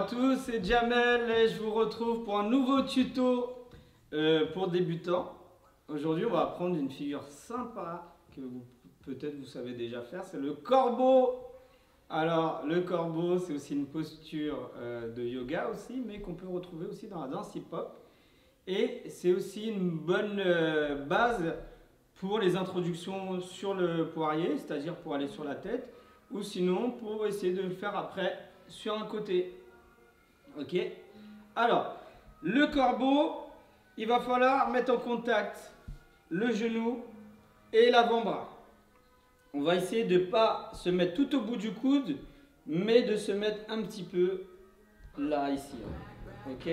tous, c'est Jamel et je vous retrouve pour un nouveau tuto pour débutants. Aujourd'hui, on va apprendre une figure sympa que peut-être vous savez déjà faire, c'est le corbeau. Alors, le corbeau, c'est aussi une posture de yoga aussi, mais qu'on peut retrouver aussi dans la danse hip-hop. Et c'est aussi une bonne base pour les introductions sur le poirier, c'est-à-dire pour aller sur la tête, ou sinon pour essayer de le faire après sur un côté. Ok? Alors, le corbeau, il va falloir mettre en contact le genou et l'avant-bras. On va essayer de ne pas se mettre tout au bout du coude, mais de se mettre un petit peu là, ici. Ok?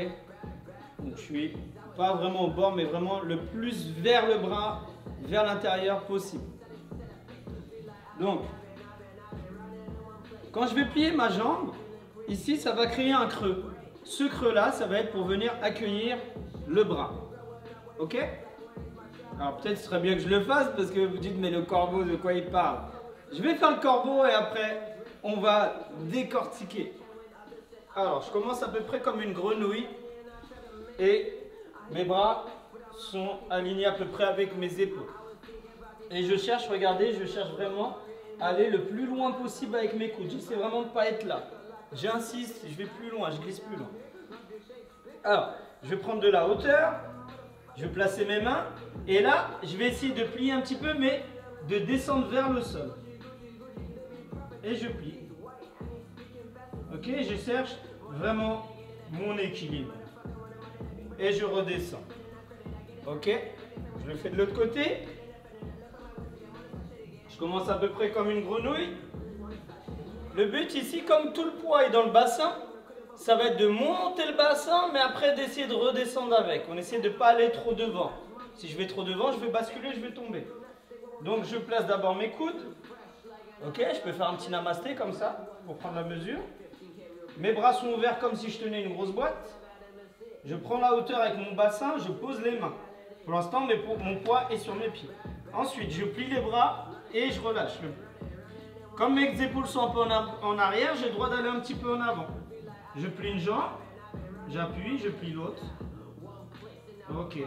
Donc je suis pas vraiment au bord, mais vraiment le plus vers le bras, vers l'intérieur possible. Donc, quand je vais plier ma jambe, ici, ça va créer un creux. Ce creux-là, ça va être pour venir accueillir le bras. Ok? Alors peut-être ce serait bien que je le fasse parce que vous dites, mais le corbeau, de quoi il parle? Je vais faire le corbeau et après, on va décortiquer. Alors, je commence à peu près comme une grenouille et mes bras sont alignés à peu près avec mes épaules. Et je cherche, regardez, je cherche vraiment à aller le plus loin possible avec mes coudes. J'essaie vraiment de ne pas être là. J'insiste, je vais plus loin, je glisse plus loin. Alors, je vais prendre de la hauteur, je vais placer mes mains, et là, je vais essayer de plier un petit peu, mais de descendre vers le sol. Et je plie. Ok, je cherche vraiment mon équilibre. Et je redescends. Ok, je le fais de l'autre côté. Je commence à peu près comme une grenouille. Le but ici, comme tout le poids est dans le bassin, ça va être de monter le bassin, mais après d'essayer de redescendre avec. On essaie de ne pas aller trop devant. Si je vais trop devant, je vais basculer, je vais tomber. Donc je place d'abord mes coudes. Ok, je peux faire un petit namasté comme ça, pour prendre la mesure. Mes bras sont ouverts comme si je tenais une grosse boîte. Je prends la hauteur avec mon bassin, je pose les mains. Pour l'instant, mon poids est sur mes pieds. Ensuite, je plie les bras et je relâche le poids. Comme mes épaules sont un peu en arrière, j'ai le droit d'aller un petit peu en avant. Je plie une jambe, j'appuie, je plie l'autre. Ok.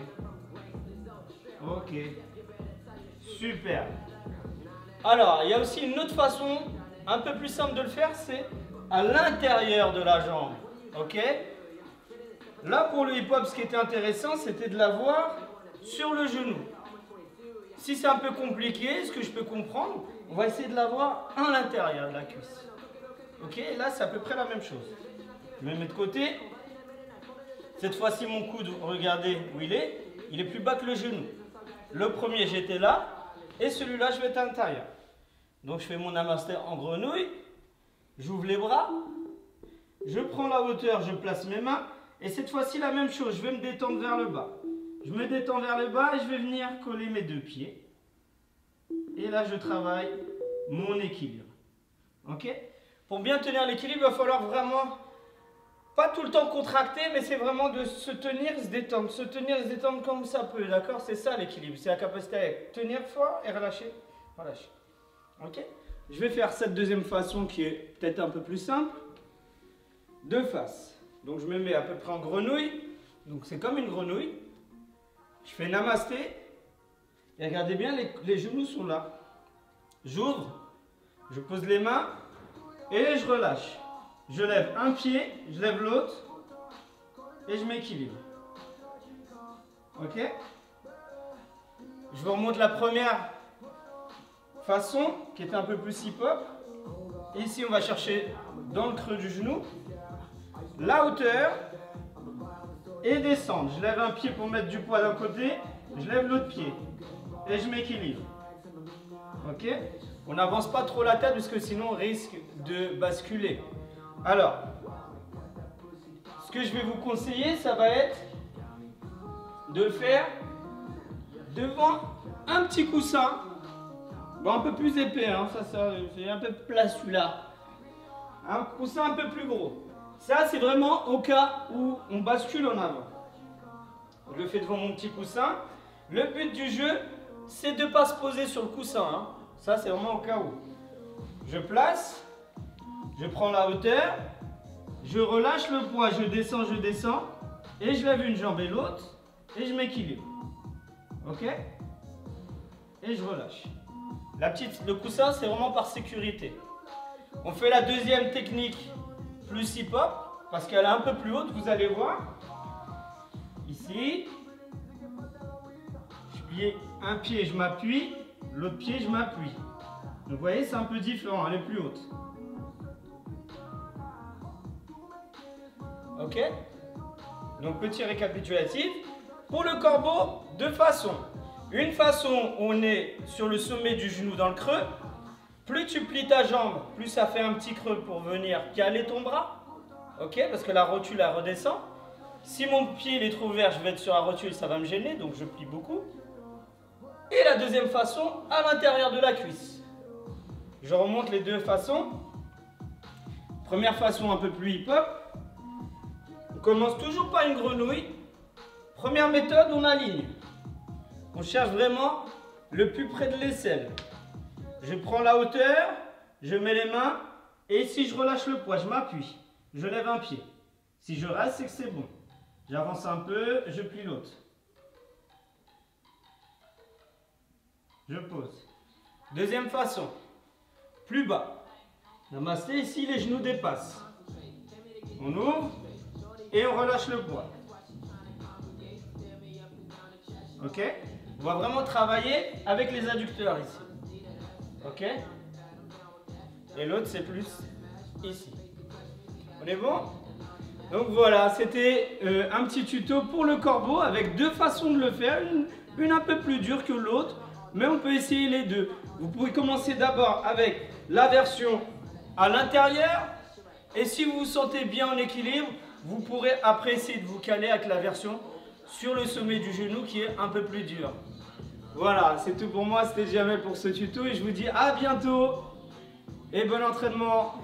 Ok. Super. Alors, il y a aussi une autre façon, un peu plus simple de le faire, c'est à l'intérieur de la jambe. Ok? Là, pour le hip-hop, ce qui était intéressant, c'était de l'avoir sur le genou. Si c'est un peu compliqué, ce que je peux comprendre, on va essayer de l'avoir à l'intérieur de la cuisse. Ok, et là c'est à peu près la même chose. Je me mets de côté. Cette fois-ci mon coude, regardez où il est plus bas que le genou. Le premier j'étais là, et celui-là je vais être à l'intérieur. Donc je fais mon namasté en grenouille, j'ouvre les bras, je prends la hauteur, je place mes mains, et cette fois-ci la même chose, je vais me détendre vers le bas. Je me détends vers le bas et je vais venir coller mes deux pieds. Et là, je travaille mon équilibre. Ok? Pour bien tenir l'équilibre, il va falloir vraiment, pas tout le temps contracter, mais c'est vraiment de se tenir, se détendre comme ça peut. D'accord? C'est ça l'équilibre. C'est la capacité à tenir fort et relâcher. Relâcher. Ok? Je vais faire cette deuxième façon qui est peut-être un peu plus simple. De face. Donc, je me mets à peu près en grenouille. Donc, c'est comme une grenouille. Je fais namasté, et regardez bien, les genoux sont là. J'ouvre, je pose les mains, et je relâche. Je lève un pied, je lève l'autre, et je m'équilibre. Ok? Je vous remonte la première façon, qui était un peu plus hip-hop. Ici, on va chercher dans le creux du genou, la hauteur, et descendre. Je lève un pied pour mettre du poids d'un côté, je lève l'autre pied et je m'équilibre. Ok? On n'avance pas trop la tête parce que sinon on risque de basculer. Alors, ce que je vais vous conseiller, ça va être de le faire devant un petit coussin, bon, un peu plus épais, hein, ça c'est un peu plat celui-là. Un coussin un peu plus gros. Ça, c'est vraiment au cas où on bascule en avant. Je le fais devant mon petit coussin. Le but du jeu, c'est de ne pas se poser sur le coussin. Hein. Ça, c'est vraiment au cas où. Je place, je prends la hauteur, je relâche le poids, je descends, et je lève une jambe et l'autre, et je m'équilibre. Ok? Et je relâche. Le coussin, c'est vraiment par sécurité. On fait la deuxième technique plus hip-hop, parce qu'elle est un peu plus haute, vous allez voir. Ici. Un pied, je m'appuie, l'autre pied, je m'appuie. Donc vous voyez, c'est un peu différent, elle est plus haute. Ok? Donc petit récapitulatif. Pour le corbeau, deux façons. Une façon, on est sur le sommet du genou dans le creux. Plus tu plies ta jambe, plus ça fait un petit creux pour venir caler ton bras. Ok? Parce que la rotule, elle redescend. Si mon pied il est trop ouvert, je vais être sur la rotule, ça va me gêner, donc je plie beaucoup. Et la deuxième façon, à l'intérieur de la cuisse. Je remonte les deux façons. Première façon un peu plus hip-hop. On commence toujours par une grenouille. Première méthode, on aligne. On cherche vraiment le plus près de l'aisselle. Je prends la hauteur, je mets les mains et si je relâche le poids, je m'appuie. Je lève un pied. Si je reste, c'est que c'est bon. J'avance un peu, je plie l'autre. Je pose. Deuxième façon. Plus bas. Namasté, ici les genoux dépassent. On ouvre et on relâche le poids. Ok? On va vraiment travailler avec les adducteurs ici. Ok? Et l'autre c'est plus ici. On est bon? Donc voilà, c'était un petit tuto pour le corbeau avec deux façons de le faire. Une un peu plus dure que l'autre, mais on peut essayer les deux. Vous pouvez commencer d'abord avec la version à l'intérieur. Et si vous vous sentez bien en équilibre, vous pourrez après essayer de vous caler avec la version sur le sommet du genou qui est un peu plus dur. Voilà, c'est tout pour moi, c'était Jamel pour ce tuto et je vous dis à bientôt et bon entraînement.